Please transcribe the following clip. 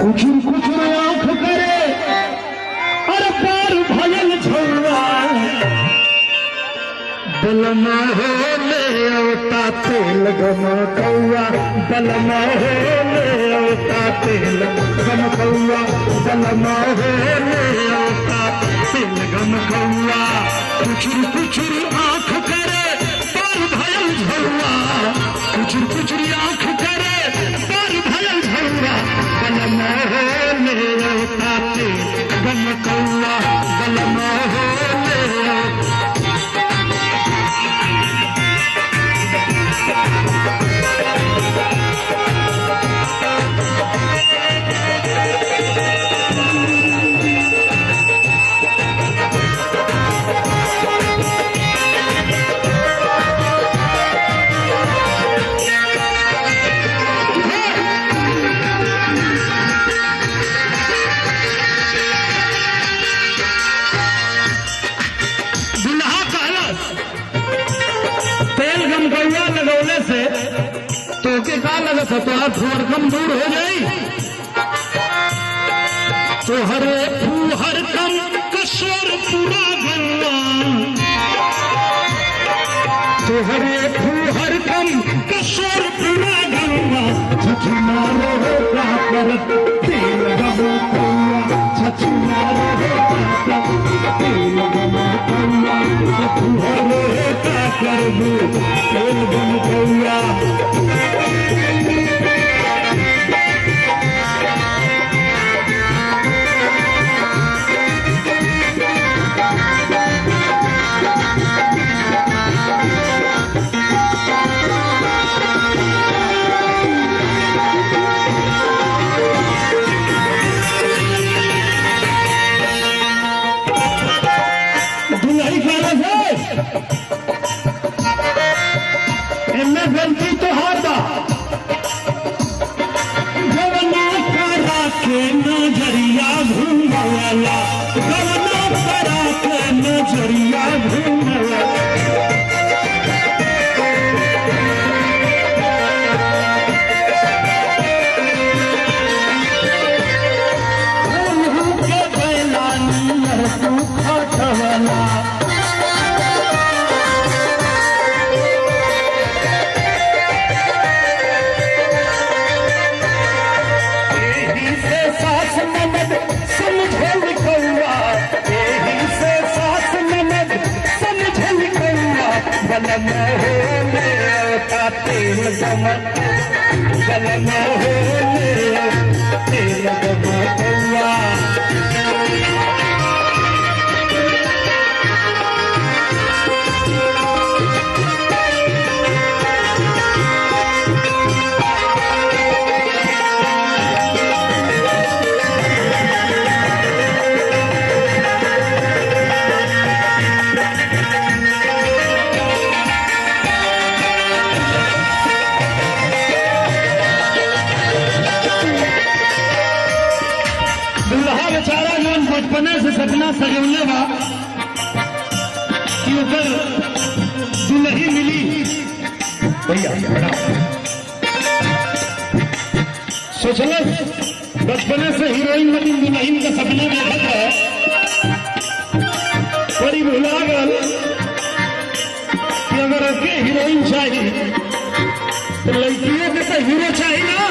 कुछुर कुछुर आंख करे अरे पार भयल झौरा बलमा हो ले अवता तेल गमकौआ बलमा हो ले अवता तेल गमकौआ बलमा हो ले अवता तेल गमकौआ कुछुर कुछुर आंख करे पार भयल झौरा कुछुर कुछुर आंख करे पार भयल झौरा बलमा हो ले अवता तेल गमकौआ बलमा हो ले लगौले से तो के का लगत है तोहर फुहर कम दूर हो जाई तोहरे फुहर कम कशोर पूरा गंगा तोहरे फुहर कम कशोर पूरा गंगा छछुना रो का करत तेल गमकौआ छछुना रो का करत तेल गमकौआ फुहर का करबू तेल गमकौआ गलती तो हाथा गवना करा के नजरिया घूमवाला गवना करा के नजरिया घूमवाला के बेला नियर तू खटवाला बलमा हो ले अवता तेल बलमा हो ले तेल गमकौआ बचपने से सपना सजौले बा कि उधर दुल्ही मिली भैया सोचल बचपने से हीरोइन लेकिन दुल्हीन का सपना देखत है बड़ी भुला गल कि अगर ओके हीरोइन चाहिए तो लड़कियों के तो हीरो चाहिए ना